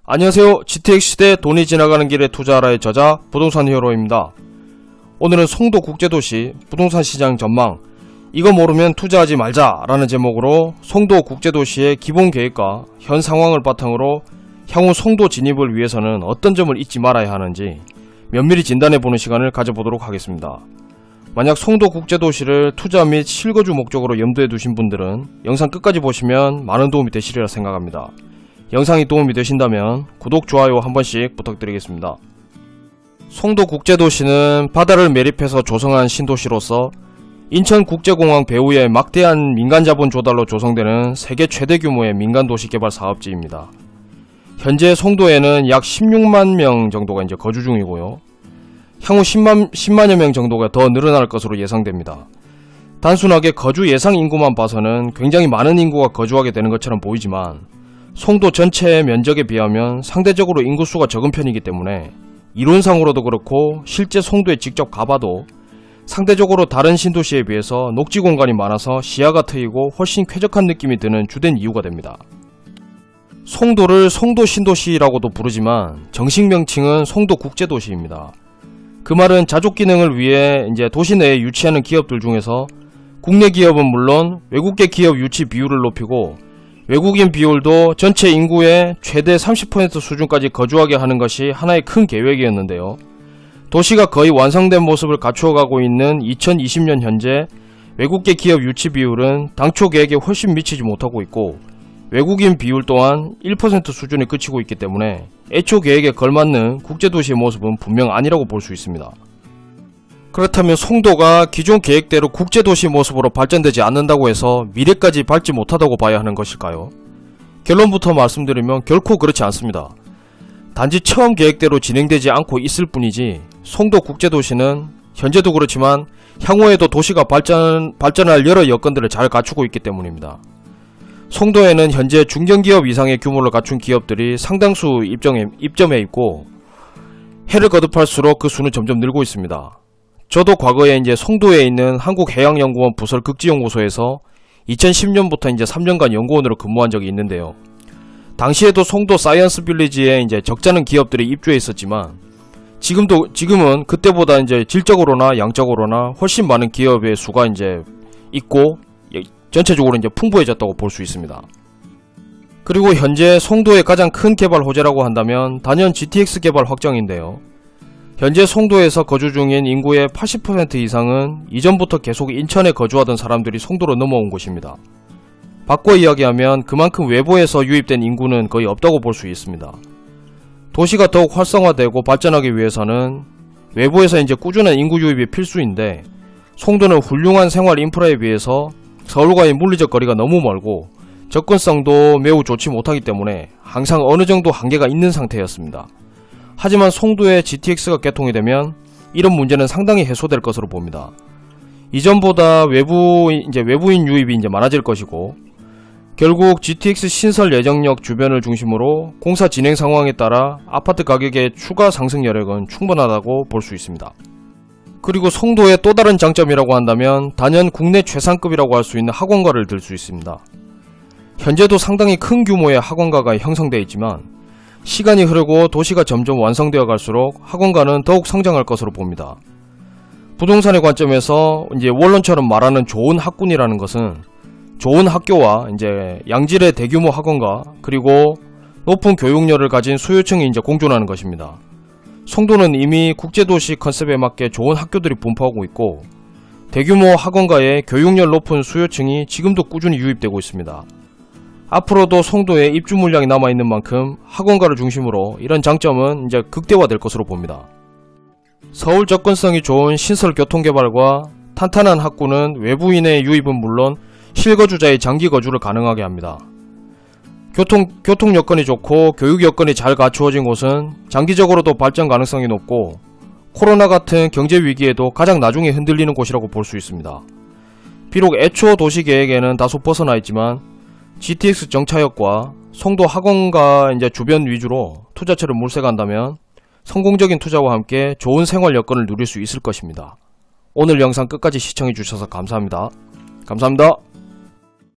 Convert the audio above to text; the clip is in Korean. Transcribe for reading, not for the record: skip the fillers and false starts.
안녕하세요. GTX 시대 돈이 지나가는 길에 투자하라의 저자 부동산 히어로입니다. 오늘은 송도 국제도시 부동산 시장 전망, 이거 모르면 투자하지 말자 라는 제목으로 송도 국제도시의 기본 계획과 현 상황을 바탕으로 향후 송도 진입을 위해서는 어떤 점을 잊지 말아야 하는지 면밀히 진단해보는 시간을 가져보도록 하겠습니다. 만약 송도 국제도시를 투자 및 실거주 목적으로 염두에 두신 분들은 영상 끝까지 보시면 많은 도움이 되시리라 생각합니다. 영상이 도움이 되신다면 구독, 좋아요 한 번씩 부탁드리겠습니다. 송도 국제도시는 바다를 매립해서 조성한 신도시로서 인천국제공항 배후에 막대한 민간자본 조달로 조성되는 세계 최대 규모의 민간도시 개발 사업지입니다. 현재 송도에는 약 16만 명 정도가 거주 중이고요. 향후 10만여 명 정도가 더 늘어날 것으로 예상됩니다. 단순하게 거주 예상 인구만 봐서는 굉장히 많은 인구가 거주하게 되는 것처럼 보이지만 송도 전체의 면적에 비하면 상대적으로 인구수가 적은 편이기 때문에 이론상으로도 그렇고 실제 송도에 직접 가봐도 상대적으로 다른 신도시에 비해서 녹지 공간이 많아서 시야가 트이고 훨씬 쾌적한 느낌이 드는 주된 이유가 됩니다. 송도를 송도 신도시라고도 부르지만 정식 명칭은 송도 국제도시입니다. 그 말은 자족 기능을 위해 도시 내에 유치하는 기업들 중에서 국내 기업은 물론 외국계 기업 유치 비율을 높이고 외국인 비율도 전체 인구의 최대 30% 수준까지 거주하게 하는 것이 하나의 큰 계획이었는데요. 도시가 거의 완성된 모습을 갖추어가고 있는 2020년 현재 외국계 기업 유치 비율은 당초 계획에 훨씬 미치지 못하고 있고 외국인 비율 또한 1% 수준에 그치고 있기 때문에 애초 계획에 걸맞는 국제도시의 모습은 분명 아니라고 볼 수 있습니다. 그렇다면 송도가 기존 계획대로 국제도시 모습으로 발전되지 않는다고 해서 미래까지 밟지 못하다고 봐야 하는 것일까요? 결론부터 말씀드리면 결코 그렇지 않습니다. 단지 처음 계획대로 진행되지 않고 있을 뿐이지 송도 국제도시는 현재도 그렇지만 향후에도 도시가 발전할 여러 여건들을 잘 갖추고 있기 때문입니다. 송도에는 현재 중견기업 이상의 규모를 갖춘 기업들이 상당수 입점해 있고 해를 거듭할수록 그 수는 점점 늘고 있습니다. 저도 과거에 송도에 있는 한국해양연구원 부설 극지연구소에서 2010년부터 3년간 연구원으로 근무한 적이 있는데요. 당시에도 송도 사이언스 빌리지에 적잖은 기업들이 입주해 있었지만 지금은 그때보다 질적으로나 양적으로나 훨씬 많은 기업의 수가 있고 전체적으로 풍부해졌다고 볼 수 있습니다. 그리고 현재 송도의 가장 큰 개발 호재라고 한다면 단연 GTX 개발 확정인데요. 현재 송도에서 거주 중인 인구의 80% 이상은 이전부터 계속 인천에 거주하던 사람들이 송도로 넘어온 곳입니다. 바꿔 이야기하면 그만큼 외부에서 유입된 인구는 거의 없다고 볼 수 있습니다. 도시가 더욱 활성화되고 발전하기 위해서는 외부에서 꾸준한 인구 유입이 필수인데 송도는 훌륭한 생활 인프라에 비해서 서울과의 물리적 거리가 너무 멀고 접근성도 매우 좋지 못하기 때문에 항상 어느 정도 한계가 있는 상태였습니다. 하지만 송도에 GTX가 개통이 되면 이런 문제는 상당히 해소될 것으로 봅니다. 이전보다 외부인 유입이 많아질 것이고 결국 GTX 신설 예정역 주변을 중심으로 공사 진행 상황에 따라 아파트 가격의 추가 상승 여력은 충분하다고 볼 수 있습니다. 그리고 송도의 또 다른 장점이라고 한다면 단연 국내 최상급이라고 할 수 있는 학원가를 들 수 있습니다. 현재도 상당히 큰 규모의 학원가가 형성되어 있지만 시간이 흐르고 도시가 점점 완성되어 갈수록 학원가는 더욱 성장할 것으로 봅니다. 부동산의 관점에서 원론처럼 말하는 좋은 학군이라는 것은 좋은 학교와 양질의 대규모 학원가 그리고 높은 교육열을 가진 수요층이 공존하는 것입니다. 송도는 이미 국제도시 컨셉에 맞게 좋은 학교들이 분포하고 있고 대규모 학원가에 교육열 높은 수요층이 지금도 꾸준히 유입되고 있습니다. 앞으로도 송도에 입주 물량이 남아있는 만큼 학원가를 중심으로 이런 장점은 극대화될 것으로 봅니다. 서울 접근성이 좋은 신설 교통개발과 탄탄한 학구는 외부인의 유입은 물론 실거주자의 장기 거주를 가능하게 합니다. 교통 여건이 좋고 교육 여건이 잘 갖추어진 곳은 장기적으로도 발전 가능성이 높고 코로나 같은 경제 위기에도 가장 나중에 흔들리는 곳이라고 볼 수 있습니다. 비록 애초 도시 계획에는 다소 벗어나 있지만 GTX 정차역과 송도 학원가 주변 위주로 투자처를 물색한다면 성공적인 투자와 함께 좋은 생활 여건을 누릴 수 있을 것입니다. 오늘 영상 끝까지 시청해주셔서 감사합니다. 감사합니다.